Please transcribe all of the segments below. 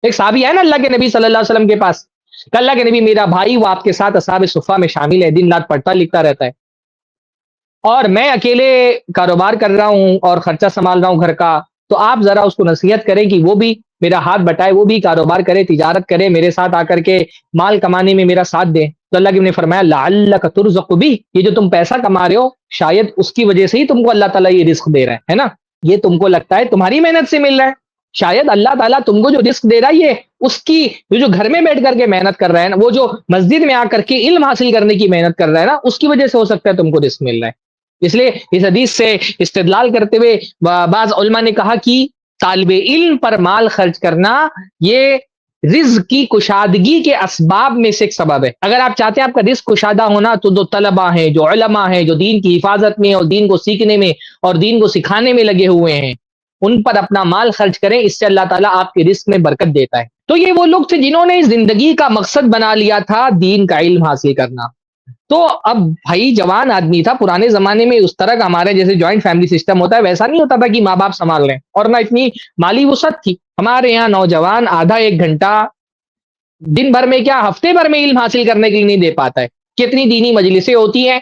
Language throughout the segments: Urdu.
ایک صحابی ہے نا اللہ کے نبی صلی اللہ علیہ وسلم کے پاس کہ اللہ کے نبی میرا بھائی وہ آپ کے ساتھ اصحاب صفہ میں شامل ہے، دن رات پڑھتا لکھتا رہتا ہے، اور میں اکیلے کاروبار کر رہا ہوں اور خرچہ سنبھال رہا ہوں گھر کا، تو آپ ذرا اس کو نصیحت کریں کہ وہ بھی میرا ہاتھ بٹائے، وہ بھی کاروبار کرے، تجارت کرے، میرے ساتھ آ کر کے مال کمانے میں میرا ساتھ دے۔ تو اللہ کے نے فرمایا لعلک ترزق بھی، یہ جو تم پیسہ کما رہے ہو شاید اس کی وجہ سے ہی تم کو اللہ تعالیٰ یہ رزق دے رہا ہے نا، یہ تم کو لگتا ہے تمہاری محنت سے مل رہا ہے، شاید اللہ تعالیٰ تم کو جو رزق دے رہا ہے یہ اس کی جو گھر میں بیٹھ کر کے محنت کر رہا ہے نا، وہ جو مسجد میں آ کر کے علم حاصل کرنے کی محنت کر رہا ہے نا، اس کی وجہ سے ہو سکتا ہے تم کو رزق مل رہا ہے۔ اس لیے اس حدیث سے استدلال کرتے ہوئے بعض علماء نے کہا کہ طالب علم پر مال خرچ کرنا یہ رزق کی کشادگی کے اسباب میں سے ایک سبب ہے۔ اگر آپ چاہتے ہیں آپ کا رزق کشادہ ہونا تو جو طلباء ہیں، جو علماء ہیں، جو دین کی حفاظت میں اور دین کو سیکھنے میں اور دین کو سکھانے میں لگے ہوئے ہیں، ان پر اپنا مال خرچ کریں، اس سے اللہ تعالیٰ آپ کے رزق میں برکت دیتا ہے۔ تو یہ وہ لوگ تھے جنہوں نے زندگی کا مقصد بنا لیا تھا دین کا علم حاصل کرنا۔ تو اب بھائی جوان آدمی تھا، پرانے زمانے میں اس طرح کا ہمارے جیسے جوائنٹ فیملی سسٹم ہوتا ہے ویسا نہیں ہوتا تھا کہ ماں باپ سنبھال لیں، اور نہ اتنی مالی وسعت تھی۔ ہمارے یہاں نوجوان آدھا ایک گھنٹہ دن بھر میں کیا ہفتے بھر میں علم حاصل کرنے کے لیے نہیں دے پاتا ہے۔ کتنی دینی مجلسیں ہوتی ہیں،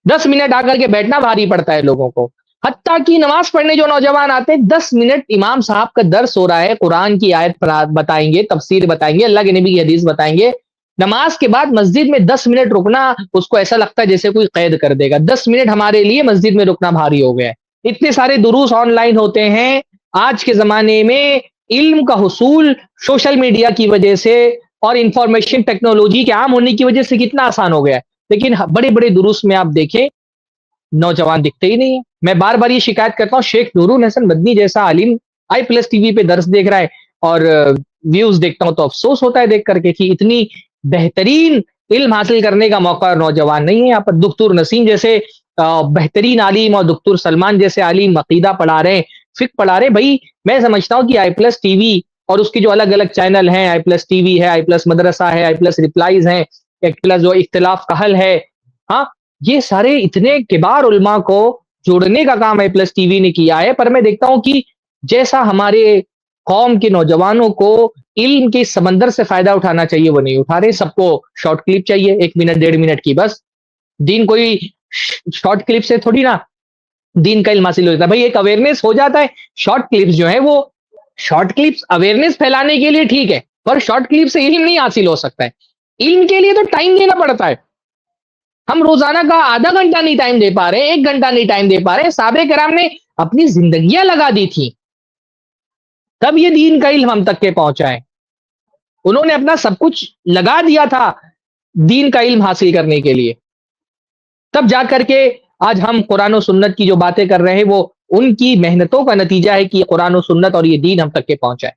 10 منٹ آ کر کے بیٹھنا بھاری پڑتا ہے لوگوں کو۔ حتیٰ کہ نماز پڑھنے جو نوجوان آتے ہیں 10 منٹ امام صاحب کا درس ہو رہا ہے، قرآن کی آیت بتائیں گے، تفسیر بتائیں گے، اللہ کے نبی کی حدیث بتائیں گے، نماز کے بعد مسجد میں 10 منٹ رکنا اس کو ایسا لگتا ہے جیسے کوئی قید کر دے گا۔ 10 منٹ ہمارے لیے مسجد میں رکنا بھاری ہو گیا ہے۔ اتنے سارے دروس آن لائن ہوتے ہیں آج کے زمانے میں، علم کا حصول سوشل میڈیا کی وجہ سے اور انفارمیشن ٹیکنالوجی کے عام ہونے کی وجہ سے کتنا آسان ہو گیا ہے، لیکن بڑے بڑے دروس میں آپ دیکھیں نوجوان دکھتے ہی نہیں ہیں۔ میں بار بار یہ شکایت کرتا ہوں، شیخ نور الحسن مدنی جیسا عالم آئی پلس ٹی وی پہ درس دیکھ رہا ہے اور ویوز دیکھتا ہوں تو افسوس ہوتا ہے دیکھ کر کے کہ اتنی بہترین علم حاصل کرنے کا موقع نوجوان نہیں ہے۔ یہاں پر دکتور نسیم جیسے بہترین عالم اور دکتور سلمان جیسے عالم عقیدہ پڑھا رہے ہیں، فقہ پڑھا رہے ہیں۔ بھائی میں سمجھتا ہوں کہ آئی پلس ٹی وی اور اس کی جو الگ الگ چینل ہیں، آئی پلس ٹی وی ہے، آئی پلس مدرسہ ہے، آئی پلس ریپلائز ہیں، ایک پلس جو اختلاف کا حل ہے، ہاں یہ سارے اتنے کبار علماء کو جوڑنے کا کام آئی پلس ٹی وی نے کیا ہے۔ پر میں دیکھتا ہوں کہ جیسا ہمارے قوم کے نوجوانوں کو علم کے سمندر سے فائدہ اٹھانا چاہیے وہ نہیں اٹھا رہے۔ سب کو شارٹ کلپ چاہیے 1 منٹ 1.5 منٹ کی، بس دین کوئی شارٹ کلپ سے تھوڑی نا دین کا علم حاصل ہو جاتا ہے۔ بھائی ایک اویئرنیس ہو جاتا ہے، شارٹ کلپس جو ہے وہ شارٹ کلپس اویئرنیس پھیلانے کے لیے ٹھیک ہے، پر شارٹ کلپ سے علم نہیں حاصل ہو سکتا ہے۔ علم کے لیے تو ٹائم دینا پڑتا ہے۔ ہم روزانہ کا آدھا گھنٹہ نہیں ٹائم دے پا رہے، 1 گھنٹہ نہیں ٹائم دے پا رہے۔ صحابہ کرام نے اپنی زندگیاں لگا دی تھی تب یہ دین کا علم ہم تک کے پہنچا ہے۔ انہوں نے اپنا سب کچھ لگا دیا تھا دین کا علم حاصل کرنے کے لیے، تب جا کر کے آج ہم قرآن و سنت کی جو باتیں کر رہے ہیں وہ ان کی محنتوں کا نتیجہ ہے کہ یہ قرآن و سنت اور یہ دین ہم تک کے پہنچا ہے۔